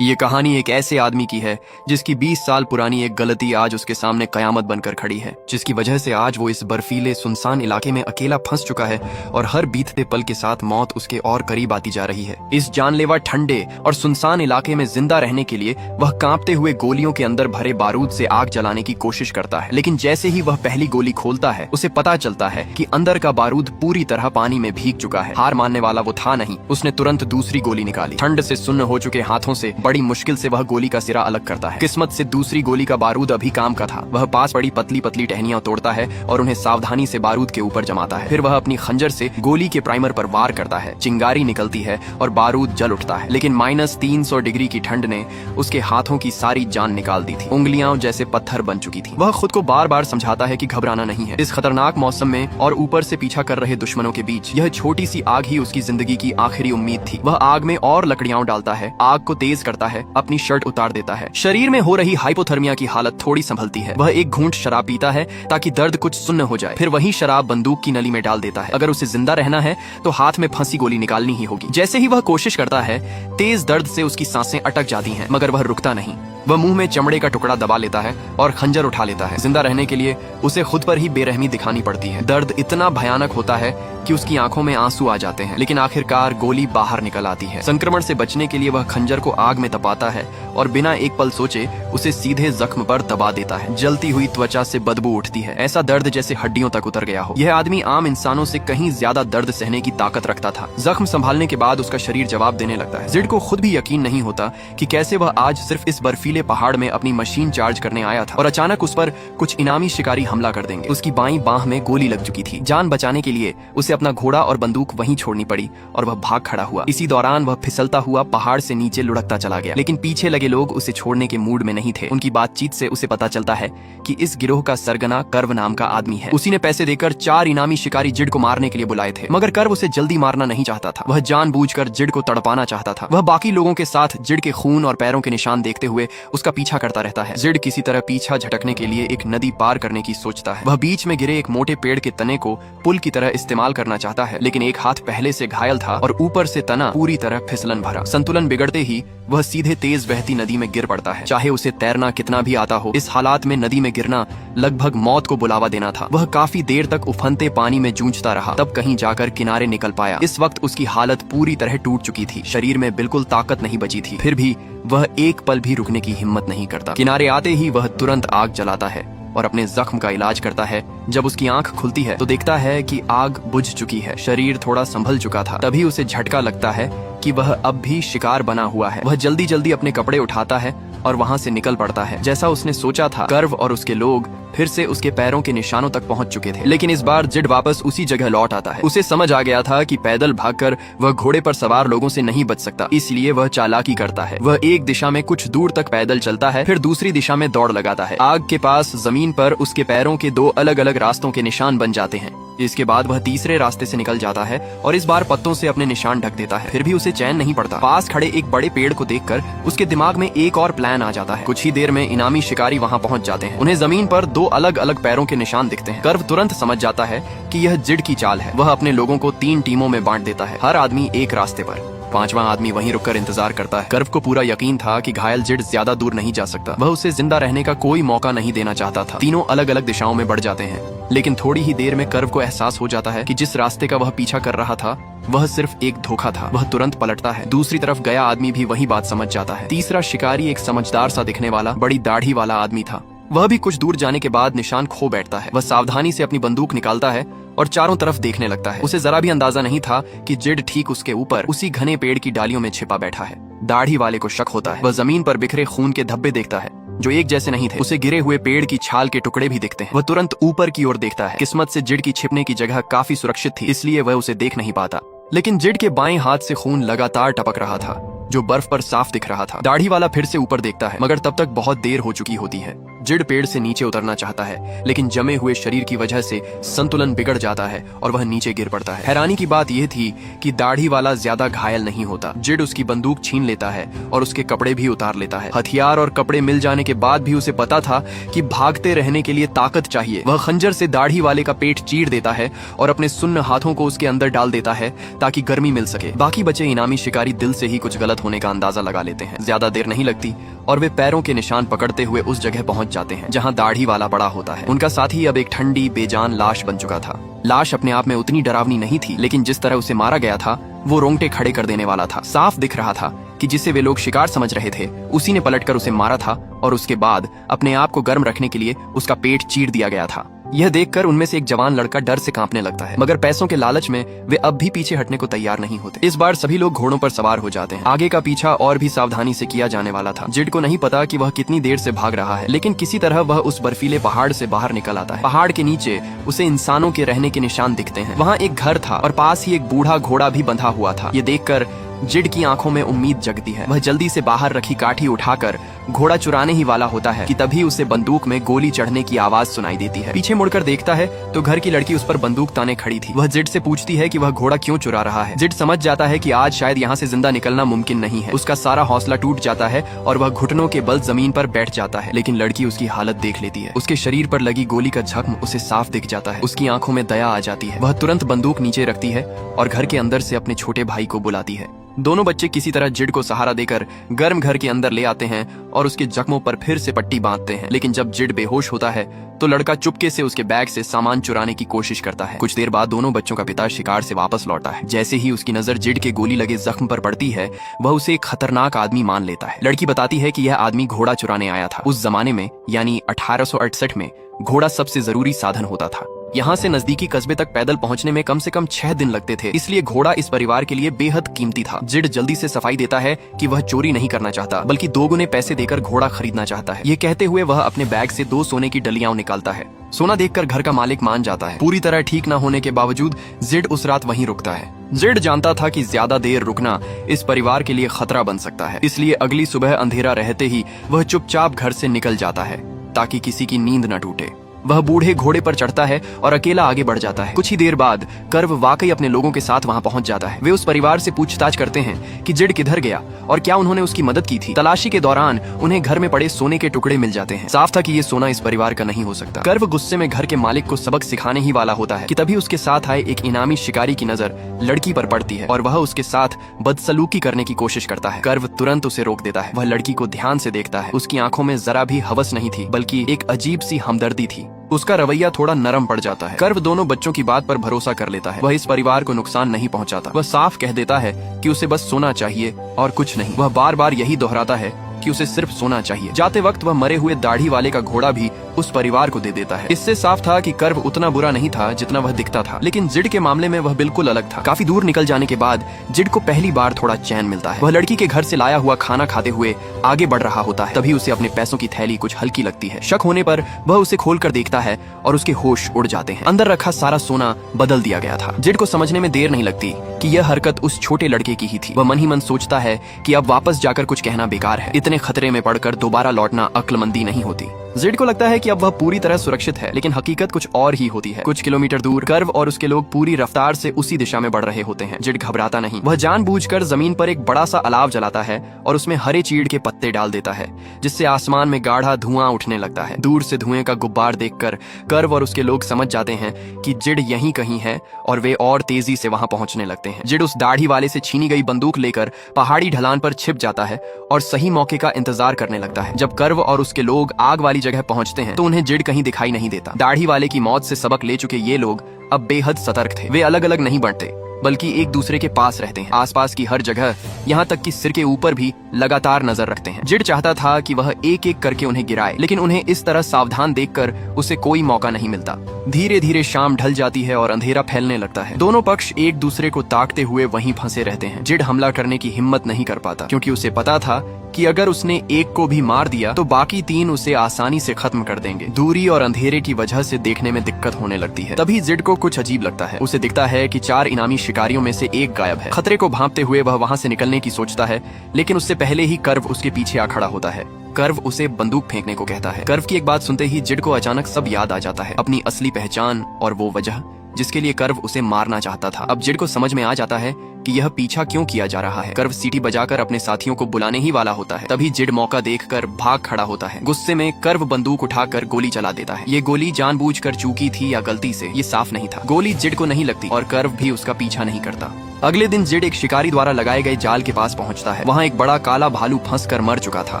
ये कहानी एक ऐसे आदमी की है जिसकी 20 साल पुरानी एक गलती आज उसके सामने कयामत बनकर खड़ी है, जिसकी वजह से आज वो इस बर्फीले सुनसान इलाके में अकेला फंस चुका है और हर बीतते पल के साथ मौत उसके और करीब आती जा रही है। इस जानलेवा ठंडे और सुनसान इलाके में जिंदा रहने के लिए वह कांपते हुए गोलियों के अंदर भरे बारूद से आग जलाने की कोशिश करता है, लेकिन जैसे ही वह पहली गोली खोलता है उसे पता चलता है कि अंदर का बारूद पूरी तरह पानी में भीग चुका है। हार मानने वाला वो था नहीं, उसने तुरंत दूसरी गोली निकाली। ठंड से सुन्न हो चुके हाथों से बड़ी मुश्किल से वह गोली का सिरा अलग करता है। किस्मत से दूसरी गोली का बारूद अभी काम का था। वह पास पड़ी पतली पतली टहनियां तोड़ता है और उन्हें सावधानी से बारूद के ऊपर जमाता है। फिर वह अपनी खंजर से गोली के प्राइमर पर वार करता है। चिंगारी निकलती है और बारूद जल उठता है, लेकिन -300 डिग्री की ठंड ने उसके हाथों की सारी जान निकाल दी थी। उंगलियां जैसे पत्थर बन चुकी थी। वह खुद को बार बार समझाता है कि घबराना नहीं है। इस खतरनाक मौसम में और ऊपर से पीछा कर रहे दुश्मनों के बीच यह छोटी सी आग ही उसकी जिंदगी की आखिरी उम्मीद थी। वह आग में और लकड़ियां डालता है, आग को तेज करता है, अपनी शर्ट उतार देता है। शरीर में हो रही हाइपोथर्मिया की हालत थोड़ी संभलती है। वह एक घूंट शराब पीता है ताकि दर्द कुछ सुन्न हो जाए। फिर वही शराब बंदूक की नली में डाल देता है। अगर उसे जिंदा रहना है तो हाथ में फंसी गोली निकालनी ही होगी। जैसे ही वह कोशिश करता है, तेज दर्द से उसकी सांसें अटक जाती हैं, मगर वह रुकता नहीं। वह मुंह में चमड़े का टुकड़ा दबा लेता है और खंजर उठा लेता है। जिंदा रहने के लिए उसे खुद पर ही बेरहमी दिखानी पड़ती है। दर्द इतना भयानक होता है कि उसकी आंखों में आंसू आ जाते हैं, लेकिन आखिरकार गोली बाहर निकल आती है। संक्रमण से बचने के लिए वह खंजर को आग में तपाता है और बिना एक पल सोचे उसे सीधे जख्म पर दबा देता है। जलती हुई त्वचा से बदबू उठती है, ऐसा दर्द जैसे हड्डियों तक उतर गया हो। यह आदमी आम इंसानों से कहीं ज्यादा दर्द सहने की ताकत रखता था। जख्म संभालने के बाद उसका शरीर जवाब देने लगता है। जिड को खुद भी यकीन नहीं होता कि कैसे वह आज सिर्फ इस बर्फीले पहाड़ में अपनी मशीन चार्ज करने आया था और अचानक उस पर कुछ इनामी शिकारी हमला कर देंगे। उसकी बाईं बांह में गोली लग चुकी थी। जान बचाने के लिए उसे अपना घोड़ा और बंदूक वहीं छोड़नी पड़ी और वह भाग खड़ा हुआ। इसी दौरान वह फिसलता हुआ पहाड़ से नीचे लुढ़कता चला गया, लेकिन पीछे लगे लोग उसे छोड़ने के मूड में नहीं थे। उनकी बातचीत से उसे पता चलता है कि इस गिरोह का सरगना कर्व नाम का आदमी है। उसी ने पैसे देकर 4 इनामी शिकारी जिड को मारने के लिए बुलाए थे, मगर कर्व उसे जल्दी मारना नहीं चाहता था। वह जानबूझकर जिड को तड़पाना चाहता था। वह बाकी लोगों के साथ जिड के खून और पैरों के निशान देखते हुए उसका पीछा करता रहता है। जिड किसी तरह पीछा झटकने के लिए एक नदी पार करने की सोचता है। वह बीच में गिरे एक मोटे पेड़ के तने को पुल की तरह इस्तेमाल करना चाहता है, लेकिन एक हाथ पहले से घायल था और ऊपर से तना पूरी तरह फिसलन भरा। संतुलन बिगड़ते ही वह सीधे तेज बहती नदी में गिर पड़ता है। चाहे उसे तैरना कितना भी आता हो, इस हालात में नदी में गिरना लगभग मौत को बुलावा देना था। वह काफी देर तक उफनते पानी में जूझता रहा, तब कहीं जाकर किनारे निकल पाया। इस वक्त उसकी हालत पूरी तरह टूट चुकी थी। शरीर में बिल्कुल ताकत नहीं बची थी, फिर भी वह एक पल भी रुकने की हिम्मत नहीं करता। किनारे आते ही वह तुरंत आग जलाता है और अपने जख्म का इलाज करता है। जब उसकी आंख खुलती है तो देखता है कि आग बुझ चुकी है। शरीर थोड़ा संभल चुका था। तभी उसे झटका लगता है कि वह अब भी शिकार बना हुआ है। वह जल्दी जल्दी अपने कपड़े उठाता है और वहां से निकल पड़ता है। जैसा उसने सोचा था, कर्व और उसके लोग फिर से उसके पैरों के निशानों तक पहुंच चुके थे, लेकिन इस बार जिड वापस उसी जगह लौट आता है। उसे समझ आ गया था कि पैदल भागकर वह घोड़े पर सवार लोगों से नहीं बच सकता, इसलिए वह चालाकी करता है। वह एक दिशा में कुछ दूर तक पैदल चलता है, फिर दूसरी दिशा में दौड़ लगाता है। आग के पास जमीन पर उसके पैरों के 2 अलग अलग रास्तों के निशान बन जाते हैं। इसके बाद वह तीसरे रास्ते से निकल जाता है और इस बार पत्तों से अपने निशान ढक देता है। फिर भी उसे चैन नहीं पड़ता। पास खड़े एक बड़े पेड़ को देखकर उसके दिमाग में एक और प्लान आ जाता है। कुछ ही देर में इनामी शिकारी वहां पहुंच जाते हैं। उन्हें जमीन पर 2 अलग अलग पैरों के निशान दिखते हैं। कर्व तुरंत समझ जाता है कि यह जिड की चाल है। वह अपने लोगों को 3 टीमों में बांट देता है, हर आदमी एक रास्ते पर। 5वां आदमी वहीं रुककर इंतजार करता है। कर्व को पूरा यकीन था कि घायल जिड ज्यादा दूर नहीं जा सकता। वह उसे जिंदा रहने का कोई मौका नहीं देना चाहता था। तीनों अलग अलग दिशाओं में बढ़ जाते हैं, लेकिन थोड़ी ही देर में कर्व को एहसास हो जाता है कि जिस रास्ते का वह पीछा कर रहा था वह सिर्फ एक धोखा था। वह तुरंत पलटता है। दूसरी तरफ गया आदमी भी वही बात समझ जाता है। तीसरा शिकारी एक समझदार सा दिखने वाला बड़ी दाढ़ी वाला आदमी था। वह भी कुछ दूर जाने के बाद निशान खो बैठता है। वह सावधानी से अपनी बंदूक निकालता है और चारों तरफ देखने लगता है। उसे जरा भी अंदाजा नहीं था कि जिड ठीक उसके ऊपर उसी घने पेड़ की डालियों में छिपा बैठा है। दाढ़ी वाले को शक होता है। वह जमीन पर बिखरे खून के धब्बे देखता है जो एक जैसे नहीं थे। उसे गिरे हुए पेड़ की छाल के टुकड़े भी दिखते हैं। वह तुरंत ऊपर की ओर देखता है। किस्मत से जिड की छिपने की जगह काफी सुरक्षित थी, इसलिए वह उसे देख नहीं पाता, लेकिन जिड के बाएं हाथ से खून लगातार टपक रहा था जो बर्फ पर साफ दिख रहा था। दाढ़ी वाला फिर से ऊपर देखता है, मगर तब तक बहुत देर हो चुकी होती है। जिड पेड़ से नीचे उतरना चाहता है, लेकिन जमे हुए शरीर की वजह से संतुलन बिगड़ जाता है और वह नीचे गिर पड़ता है। हैरानी की बात यह थी कि दाढ़ी वाला ज्यादा घायल नहीं होता। जिड उसकी बंदूक छीन लेता है और उसके कपड़े भी उतार लेता है। हथियार और कपड़े मिल जाने के बाद भी उसे पता था कि भागते रहने के लिए ताकत चाहिए। वह खंजर से दाढ़ी वाले का पेट चीर देता है और अपने सुन्न हाथों को उसके अंदर डाल देता है ताकि गर्मी मिल सके। बाकी बचे इनामी शिकारी दिल से ही कुछ गलत होने का अंदाजा लगा लेते हैं। ज्यादा देर नहीं लगती और वे पैरों के निशान पकड़ते हुए उस जगह पहुंच जाते हैं जहां दाढ़ी वाला बड़ा होता है। उनका साथी अब एक ठंडी बेजान लाश बन चुका था। लाश अपने आप में उतनी डरावनी नहीं थी, लेकिन जिस तरह उसे मारा गया था वो रोंगटे खड़े कर देने वाला था। साफ दिख रहा था कि जिसे वे लोग शिकार समझ रहे थे उसी ने पलटकर उसे मारा था और उसके बाद अपने आप को गर्म रखने के लिए उसका पेट चीर दिया गया था। यह देखकर उनमें से एक जवान लड़का डर से कांपने लगता है, मगर पैसों के लालच में वे अब भी पीछे हटने को तैयार नहीं होते। इस बार सभी लोग घोड़ों पर सवार हो जाते हैं। आगे का पीछा और भी सावधानी से किया जाने वाला था। जिड को नहीं पता कि वह कितनी देर से भाग रहा है, लेकिन किसी तरह वह उस बर्फीले पहाड़ से बाहर निकल आता है। पहाड़ के नीचे उसे इंसानों के रहने के निशान दिखते हैं। वहाँ एक घर था और पास ही एक बूढ़ा घोड़ा भी बंधा हुआ था। ये देखकर जिड की आंखों में उम्मीद जगती है। वह जल्दी से बाहर रखी काठी उठाकर घोड़ा चुराने ही वाला होता है कि तभी उसे बंदूक में गोली चढ़ने की आवाज सुनाई देती है। पीछे मुड़कर देखता है तो घर की लड़की उस पर बंदूक ताने खड़ी थी। वह जिड से पूछती है कि वह घोड़ा क्यों चुरा रहा है। जिड समझ जाता है कि आज शायद यहाँ से जिंदा निकलना मुमकिन नहीं है। उसका सारा हौसला टूट जाता है और वह घुटनों के बल जमीन पर बैठ जाता है। लेकिन लड़की उसकी हालत देख लेती है। उसके शरीर पर लगी गोली का जख्म उसे साफ दिख जाता है। उसकी आंखों में दया आ जाती है। वह तुरंत बंदूक नीचे रखती है और घर के अंदर से अपने छोटे भाई को बुलाती है। दोनों बच्चे किसी तरह जिड को सहारा देकर गर्म घर के अंदर ले आते हैं और उसके जख्मों पर फिर से पट्टी बांधते हैं। लेकिन जब जिड बेहोश होता है तो लड़का चुपके से उसके बैग से सामान चुराने की कोशिश करता है। कुछ देर बाद दोनों बच्चों का पिता शिकार से वापस लौटा है। जैसे ही उसकी नजर जिड के गोली लगे जख्म पर पड़ती है, वह उसे एक खतरनाक आदमी मान लेता है। लड़की बताती है कि यह आदमी घोड़ा चुराने आया था। उस जमाने में यानी 1868 में घोड़ा सबसे जरूरी साधन होता था। यहाँ से नजदीकी कस्बे तक पैदल पहुँचने में कम से कम 6 दिन लगते थे, इसलिए घोड़ा इस परिवार के लिए बेहद कीमती था। जिड जल्दी से सफाई देता है कि वह चोरी नहीं करना चाहता, बल्कि 2 गुने पैसे देकर घोड़ा खरीदना चाहता है। ये कहते हुए वह अपने बैग से 2 सोने की डलियां निकालता है। सोना देखकर घर का मालिक मान जाता है। पूरी तरह ठीक न होने के बावजूद जिड उस रात वहीं रुकता है। जिड जानता था कि ज्यादा देर रुकना इस परिवार के लिए खतरा बन सकता है, इसलिए अगली सुबह अंधेरा रहते ही वह चुपचाप घर से निकल जाता है ताकि किसी की नींद न टूटे। वह बूढ़े घोड़े पर चढ़ता है और अकेला आगे बढ़ जाता है। कुछ ही देर बाद कर्व वाकई अपने लोगों के साथ वहां पहुंच जाता है। वे उस परिवार से पूछताछ करते हैं कि जिड किधर गया और क्या उन्होंने उसकी मदद की थी। तलाशी के दौरान उन्हें घर में पड़े सोने के टुकड़े मिल जाते हैं। साफ था कि ये सोना इस परिवार का नहीं हो सकता। कर्व गुस्से में घर के मालिक को सबक सिखाने ही वाला होता है कि तभी उसके साथ आए एक इनामी शिकारी की नजर लड़की पर पड़ती है और वह उसके साथ बदसलूकी करने की कोशिश करता है। कर्व तुरंत उसे रोक देता है। वह लड़की को ध्यान से देखता है। उसकी आंखों में जरा भी हवस नहीं थी, बल्कि एक अजीब सी हमदर्दी थी। उसका रवैया थोड़ा नरम पड़ जाता है। कर्व दोनों बच्चों की बात पर भरोसा कर लेता है। वह इस परिवार को नुकसान नहीं पहुंचाता। वह साफ कह देता है कि उसे बस सोना चाहिए और कुछ नहीं। वह बार बार यही दोहराता है कि उसे सिर्फ सोना चाहिए। जाते वक्त वह मरे हुए दाढ़ी वाले का घोड़ा भी उस परिवार को दे देता है। इससे साफ था कि कर्व उतना बुरा नहीं था जितना वह दिखता था, लेकिन जिड के मामले में वह बिल्कुल अलग था। काफी दूर निकल जाने के बाद जिड को पहली बार थोड़ा चैन मिलता है। वह लड़की के घर से लाया हुआ खाना खाते हुए आगे बढ़ रहा होता है। तभी उसे अपने पैसों की थैली कुछ हल्की लगती है। शक होने पर वह उसे खोलकर देखता है और उसके होश उड़ जाते हैं। अंदर रखा सारा सोना बदल दिया गया था। जिड को समझने में देर नहीं लगती कि यह हरकत उस छोटे लड़के की ही थी। वह मन ही मन सोचता है कि अब वापस जाकर कुछ कहना बेकार है। इतने खतरे में पड़कर दोबारा लौटना अक्लमंदी नहीं होती। जिड को लगता है कि अब वह पूरी तरह सुरक्षित है, लेकिन हकीकत कुछ और ही होती है। कुछ किलोमीटर दूर कर्व और उसके लोग पूरी रफ्तार से उसी दिशा में बढ़ रहे होते हैं। जिड घबराता नहीं। वह जानबूझकर जमीन पर एक बड़ा सा अलाव जलाता है और उसमें हरे चीड़ के पत्ते डाल देता है, जिससे आसमान में गाढ़ा धुआं उठने लगता है। दूर से धुएं का गुब्बार देखकर कर्व और उसके लोग समझ जाते हैं कि जिड यहीं कहीं है और वे और तेजी से वहां पहुंचने लगते हैं। जिड उस दाढ़ी वाले से छीनी गई बंदूक लेकर पहाड़ी ढलान पर छिप जाता है और सही मौके का इंतजार करने लगता है। जब कर्व और उसके लोग आग वाली जगह पहुंचते हैं तो उन्हें जिड कहीं दिखाई नहीं देता। दाढ़ी वाले की मौत से सबक ले चुके ये लोग अब बेहद सतर्क थे। वे अलग अलग नहीं बढ़ते, बल्कि एक दूसरे के पास रहते हैं। आसपास की हर जगह, यहाँ तक कि सिर के ऊपर भी लगातार नजर रखते हैं। जिड चाहता था कि वह एक एक करके उन्हें गिराए, लेकिन उन्हें इस तरह सावधान देखकर उसे कोई मौका नहीं मिलता। धीरे धीरे शाम ढल जाती है और अंधेरा फैलने लगता है। दोनों पक्ष एक दूसरे को ताकते हुए वहीं फंसे रहते हैं। जिड हमला करने की हिम्मत नहीं कर पाता, क्योंकि उसे पता था कि अगर उसने एक को भी मार दिया तो बाकी 3 उसे आसानी से खत्म कर देंगे। दूरी और अंधेरे की वजह से देखने में दिक्कत होने लगती है। तभी जिड को कुछ अजीब लगता है। उसे दिखता है कि 4 इनामी शिकारियों में से एक गायब है। खतरे को भांपते हुए वह वहां से निकलने की सोचता है, लेकिन उससे पहले ही कर्व उसके पीछे आ खड़ा होता है। कर्व उसे बंदूक फेंकने को कहता है। कर्व की एक बात सुनते ही जिड को अचानक सब याद आ जाता है, अपनी असली पहचान और वो वजह जिसके लिए कर्व उसे मारना चाहता था। अब जिड को समझ में आ जाता है कि यह पीछा क्यों किया जा रहा है। कर्व सीटी बजाकर अपने साथियों को बुलाने ही वाला होता है, तभी जिड मौका देखकर भाग खड़ा होता है। गुस्से में कर्व बंदूक उठाकर गोली चला देता है। ये गोली जानबूझकर चूकी थी या गलती से, ये साफ नहीं था। गोली जिड को नहीं लगती और कर्व भी उसका पीछा नहीं करता। अगले दिन जिड एक शिकारी द्वारा लगाए गए जाल के पास पहुंचता है। वहाँ एक बड़ा काला भालू फंसकर मर चुका था।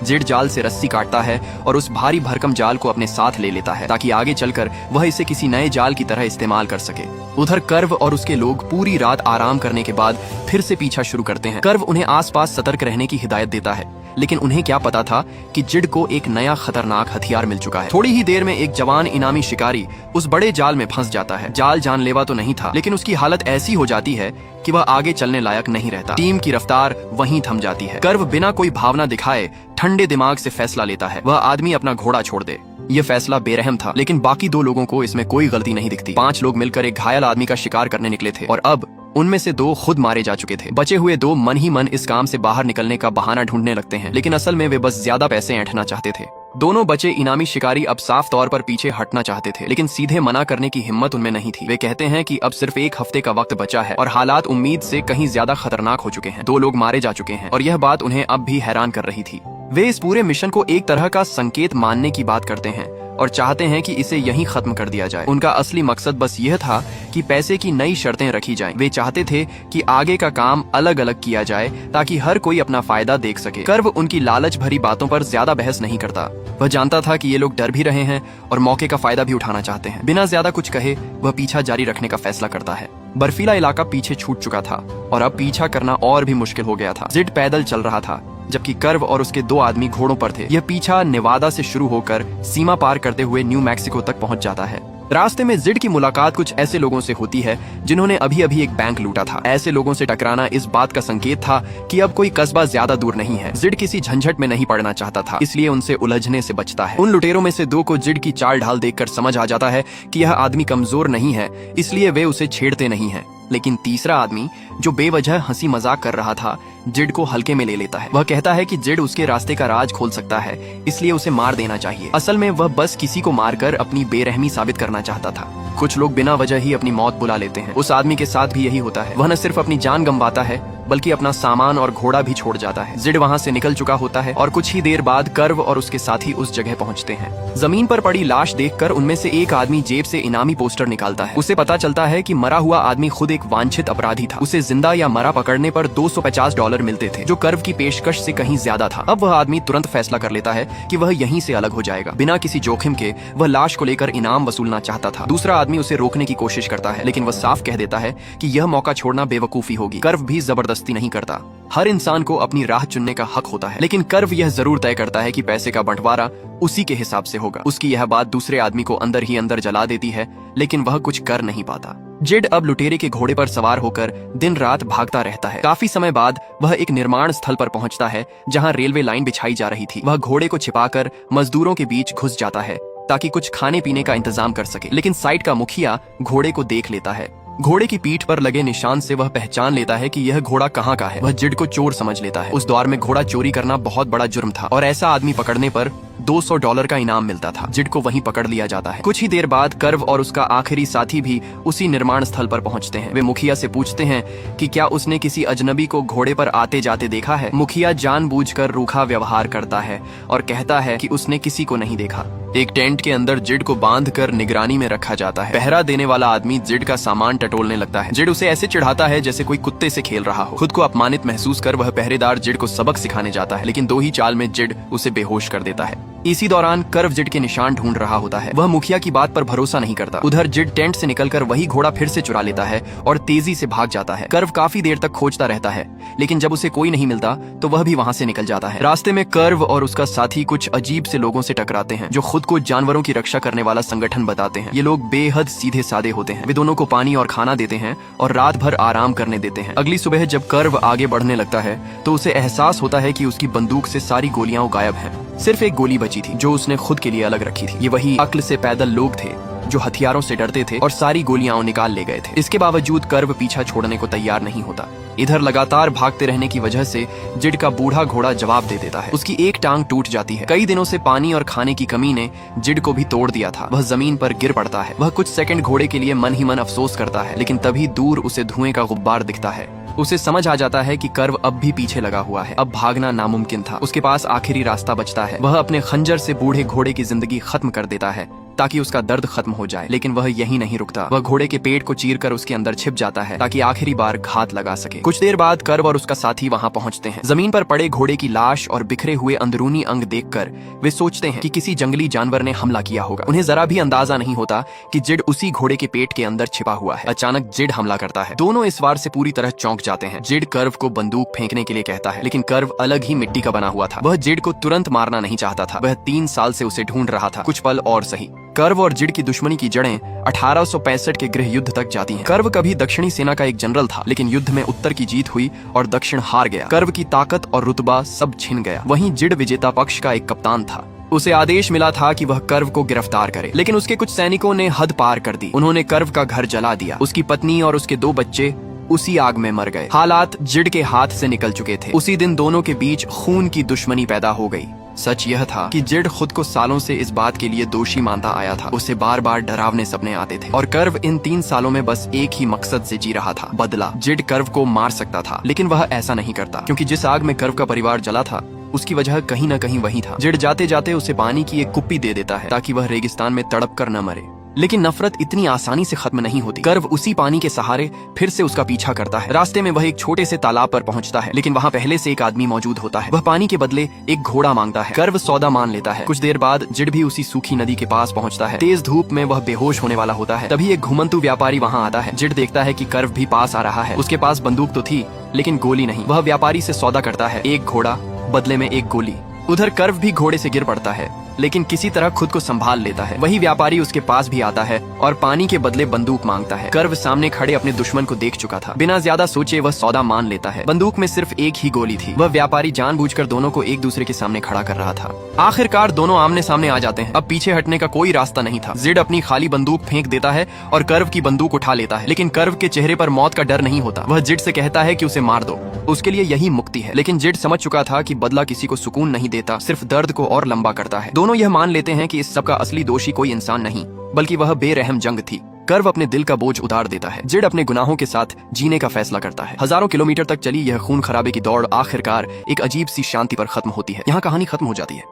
जिड जाल से रस्सी काटता है और उस भारी भरकम जाल को अपने साथ ले लेता है ताकि आगे चलकर वह इसे किसी नए जाल की तरह इस्तेमाल कर सके। उधर कर्व और उसके लोग पूरी रात आराम करने के बाद फिर से पीछा शुरू करते हैं। कर्व उन्हें आसपास सतर्क रहने की हिदायत देता है, लेकिन उन्हें क्या पता था कि जिड को एक नया खतरनाक हथियार मिल चुका है। थोड़ी ही देर में एक जवान इनामी शिकारी उस बड़े जाल में फंस जाता है। जाल जानलेवा तो नहीं था, लेकिन उसकी हालत ऐसी हो जाती है कि वह आगे चलने लायक नहीं रहता। टीम की रफ्तार वहीं थम जाती है। कर्व बिना कोई भावना दिखाए ठंडे दिमाग से फैसला लेता है, वह आदमी अपना घोड़ा छोड़ दे। यह फैसला बेरहम था, लेकिन बाकी 2 लोगों को इसमें कोई गलती नहीं दिखती। 5 लोग मिलकर एक घायल आदमी का शिकार करने निकले थे और अब उनमें से 2 खुद मारे जा चुके थे। बचे हुए 2 मन ही मन इस काम से बाहर निकलने का बहाना ढूंढने लगते हैं, लेकिन असल में वे बस ज्यादा पैसे ऐंठना चाहते थे। दोनों बचे इनामी शिकारी अब साफ तौर पर पीछे हटना चाहते थे, लेकिन सीधे मना करने की हिम्मत उनमें नहीं थी। वे कहते हैं कि अब सिर्फ 1 हफ्ते का वक्त बचा है और हालात उम्मीद से कहीं ज्यादा खतरनाक हो चुके हैं। 2 लोग मारे जा चुके हैं और यह बात उन्हें अब भी हैरान कर रही थी। वे इस पूरे मिशन को एक तरह का संकेत मानने की बात करते हैं और चाहते हैं कि इसे यहीं खत्म कर दिया जाए। उनका असली मकसद बस यह था कि पैसे की नई शर्तें रखी जाएं। वे चाहते थे कि आगे का काम अलग अलग किया जाए ताकि हर कोई अपना फायदा देख सके। कर्व उनकी लालच भरी बातों पर ज्यादा बहस नहीं करता। वह जानता था कि ये लोग डर भी रहे हैं और मौके का फायदा भी उठाना चाहते हैं। बिना ज्यादा कुछ कहे वह पीछा जारी रखने का फैसला करता है। बर्फीला इलाका पीछे छूट चुका था और अब पीछा करना और भी मुश्किल हो गया था। जिड पैदल चल रहा था जबकि कर्व और उसके 2 आदमी घोड़ों पर थे। यह पीछा नेवादा से शुरू होकर सीमा पार करते हुए न्यू मैक्सिको तक पहुंच जाता है। रास्ते में जिड की मुलाकात कुछ ऐसे लोगों से होती है जिन्होंने अभी अभी एक बैंक लूटा था। ऐसे लोगों से टकराना इस बात का संकेत था कि अब कोई कस्बा ज्यादा दूर नहीं है। जिड किसी झंझट में नहीं पड़ना चाहता था, इसलिए उनसे उलझने से बचता है। उन लुटेरों में से 2 को जिड की चाल ढाल देखकर समझ आ जाता है कि यह आदमी कमजोर नहीं है, इसलिए वे उसे छेड़ते नहीं है। लेकिन तीसरा आदमी जो बेवजह हंसी मजाक कर रहा था, जिड को हल्के में ले लेता है। वह कहता है कि जिड उसके रास्ते का राज खोल सकता है, इसलिए उसे मार देना चाहिए। असल में वह बस किसी को मारकर अपनी बेरहमी साबित करना चाहता था। कुछ लोग बिना वजह ही अपनी मौत बुला लेते हैं। उस आदमी के साथ भी यही होता है। वह न सिर्फ अपनी जान गंवाता है बल्कि अपना सामान और घोड़ा भी छोड़ जाता है। जिड वहाँ से निकल चुका होता है और कुछ ही देर बाद कर्व और उसके साथी उस जगह पहुँचते हैं। जमीन पर पड़ी लाश देखकर उनमें से एक आदमी जेब से इनामी पोस्टर निकालता है। उसे पता चलता है कि मरा हुआ आदमी खुद एक वांछित अपराधी था। उसे जिंदा या मरा पकड़ने पर $250 मिलते थे, जो कर्व की पेशकश से कहीं ज्यादा था। अब वह आदमी तुरंत फैसला कर लेता है कि वह यहीं से अलग हो जाएगा। बिना किसी जोखिम के वह लाश को लेकर इनाम वसूलना चाहता था। दूसरा आदमी उसे रोकने की कोशिश करता है, लेकिन वह साफ कह देता है कि यह मौका छोड़ना बेवकूफी होगी। कर्व भी जबरदस्ती नहीं करता। हर इंसान को अपनी राह चुनने का हक होता है, लेकिन कर्व यह जरूर तय करता है कि पैसे का बंटवारा उसी के हिसाब से होगा। उसकी यह बात दूसरे आदमी को अंदर ही अंदर जला देती है, लेकिन वह कुछ कर नहीं पाता। जिड अब लुटेरे के घोड़े पर सवार होकर दिन रात भागता रहता है। काफी समय बाद वह एक निर्माण स्थल पर पहुंचता है जहां रेलवे लाइन बिछाई जा रही थी। वह घोड़े को छिपाकर मजदूरों के बीच घुस जाता है ताकि कुछ खाने पीने का इंतजाम कर सके, लेकिन साइट का मुखिया घोड़े को देख लेता है। घोड़े की पीठ पर लगे निशान से वह पहचान लेता है कि यह घोड़ा कहाँ का है। वह जिड को चोर समझ लेता है। उस दौर में घोड़ा चोरी करना बहुत बड़ा जुर्म था और ऐसा आदमी पकड़ने पर $200 का इनाम मिलता था। जिड को वहीं पकड़ लिया जाता है। कुछ ही देर बाद कर्व और उसका आखिरी साथी भी उसी निर्माण स्थल पर पहुंचते हैं। वे मुखिया से पूछते हैं कि क्या उसने किसी अजनबी को घोड़े पर आते जाते देखा है। मुखिया जानबूझकर रूखा व्यवहार करता है और कहता है कि उसने किसी को नहीं देखा। एक टेंट के अंदर जिड को बांधकर निगरानी में रखा जाता है। पहरा देने वाला आदमी जिड का सामान टटोलने लगता है। जिड उसे ऐसे चिढ़ाता है जैसे कोई कुत्ते से खेल रहा हो। खुद को अपमानित महसूस कर वह पहरेदार जिड को सबक सिखाने जाता है, लेकिन 2 ही चाल में जिड उसे बेहोश कर देता है। इसी दौरान कर्व जिड के निशान ढूंढ रहा होता है। वह मुखिया की बात पर भरोसा नहीं करता। उधर जिड टेंट से निकलकर वही घोड़ा फिर से चुरा लेता है और तेजी से भाग जाता है। कर्व काफी देर तक खोजता रहता है, लेकिन जब उसे कोई नहीं मिलता तो वह भी वहाँ से निकल जाता है। रास्ते में कर्व और उसका साथी कुछ अजीब से लोगों से टकराते हैं जो खुद को जानवरों की रक्षा करने वाला संगठन बताते हैं। ये लोग बेहद सीधे साधे होते हैं। वे दोनों को पानी और खाना देते हैं और रात भर आराम करने देते हैं। अगली सुबह जब कर्व आगे बढ़ने लगता है तो उसे एहसास होता है कि उसकी बंदूक से सारी गोलियां गायब हैं। सिर्फ एक गोली बची बची थी जो उसने खुद के लिए अलग रखी थी। ये वही अक्ल से पैदल लोग थे जो हथियारों से डरते थे और सारी गोलियां निकाल ले गए थे। इसके बावजूद कर्व पीछा छोड़ने को तैयार नहीं होता। इधर लगातार भागते रहने की वजह से जिड का बूढ़ा घोड़ा जवाब दे देता है। उसकी एक टांग टूट जाती है। कई दिनों से पानी और खाने की कमी ने जिड को भी तोड़ दिया था। वह जमीन पर गिर पड़ता है। वह कुछ सेकंड घोड़े के लिए मन ही मन अफसोस करता है, लेकिन तभी दूर उसे धुएं का गुब्बार दिखता है। उसे समझ आ जाता है कि कर्व अब भी पीछे लगा हुआ है। अब भागना नामुमकिन था। उसके पास आखिरी रास्ता बचता है। वह अपने खंजर से बूढ़े घोड़े की जिंदगी खत्म कर देता है ताकि उसका दर्द खत्म हो जाए, लेकिन वह यही नहीं रुकता। वह घोड़े के पेट को चीरकर उसके अंदर छिप जाता है ताकि आखिरी बार घात लगा सके। कुछ देर बाद कर्व और उसका साथी वहां पहुंचते हैं। जमीन पर पड़े घोड़े की लाश और बिखरे हुए अंदरूनी अंग देखकर वे सोचते हैं कि किसी जंगली जानवर ने हमला किया होगा। उन्हें जरा भी अंदाजा नहीं होता कि जिड उसी घोड़े के पेट के अंदर छिपा हुआ है। अचानक जिड हमला करता है। दोनों इस वार से पूरी तरह चौंक जाते हैं। जिड कर्व को बंदूक फेंकने के लिए कहता है, लेकिन कर्व अलग ही मिट्टी का बना हुआ था। वह जिड को तुरंत मारना नहीं चाहता था। वह 3 साल से उसे ढूंढ रहा था। कुछ पल और सही। कर्व और जिड की दुश्मनी की जड़ें 1865 के गृह युद्ध तक जाती हैं। कर्व कभी दक्षिणी सेना का एक जनरल था, लेकिन युद्ध में उत्तर की जीत हुई और दक्षिण हार गया। कर्व की ताकत और रुतबा सब छिन गया। वहीं जिड विजेता पक्ष का एक कप्तान था। उसे आदेश मिला था कि वह कर्व को गिरफ्तार करे, लेकिन उसके कुछ सैनिकों ने हद पार कर दी। उन्होंने कर्व का घर जला दिया। उसकी पत्नी और उसके 2 बच्चे उसी आग में मर गए। हालात जिड के हाथ से निकल चुके थे। उसी दिन दोनों के बीच खून की दुश्मनी पैदा हो गई। सच यह था कि जिड खुद को सालों से इस बात के लिए दोषी मानता आया था। उसे बार बार डरावने सपने आते थे और कर्व इन 3 सालों में बस एक ही मकसद से जी रहा था, बदला। जिड कर्व को मार सकता था, लेकिन वह ऐसा नहीं करता, क्योंकि जिस आग में कर्व का परिवार जला था उसकी वजह कहीं न कहीं वही था। जिड जाते जाते उसे पानी की एक कुप्पी दे देता है ताकि वह रेगिस्तान में तड़प कर न मरे। लेकिन नफरत इतनी आसानी से खत्म नहीं होती। कर्व उसी पानी के सहारे फिर से उसका पीछा करता है। रास्ते में वह एक छोटे से तालाब पर पहुंचता है, लेकिन वहां पहले से एक आदमी मौजूद होता है। वह पानी के बदले एक घोड़ा मांगता है। कर्व सौदा मान लेता है। कुछ देर बाद जिड भी उसी सूखी नदी के पास पहुंचता है। तेज धूप में वह बेहोश होने वाला होता है। तभी एक घुमंतु व्यापारी वहां आता है। जिड देखता है कि कर्व भी पास आ रहा है। उसके पास बंदूक तो थी, लेकिन गोली नहीं। वह व्यापारी से सौदा करता है, एक घोड़ा बदले में एक गोली। उधर कर्व भी घोड़े से गिर पड़ता है, लेकिन किसी तरह खुद को संभाल लेता है। वही व्यापारी उसके पास भी आता है और पानी के बदले बंदूक मांगता है। कर्व सामने खड़े अपने दुश्मन को देख चुका था। बिना ज्यादा सोचे वह सौदा मान लेता है। बंदूक में सिर्फ एक ही गोली थी। वह व्यापारी जानबूझकर दोनों को एक दूसरे के सामने खड़ा कर रहा था। आखिरकार दोनों आमने सामने आ जाते हैं। अब पीछे हटने का कोई रास्ता नहीं था। जिड अपनी खाली बंदूक फेंक देता है और कर्व की बंदूक उठा लेता है, लेकिन कर्व के चेहरे पर मौत का डर नहीं होता। वह जिड से कहता है कि उसे मार दो, उसके लिए यही मुक्ति है। लेकिन जिड समझ चुका था कि बदला किसी को सुकून नहीं देता, सिर्फ दर्द को और लंबा करता है। दोनों यह मान लेते हैं कि इस सब का असली दोषी कोई इंसान नहीं, बल्कि वह बेरहम जंग थी। कर्व अपने दिल का बोझ उतार देता है। जिड अपने गुनाहों के साथ जीने का फैसला करता है। हजारों किलोमीटर तक चली यह खून खराबे की दौड़ आखिरकार एक अजीब सी शांति पर खत्म होती है। यहाँ कहानी खत्म हो जाती है।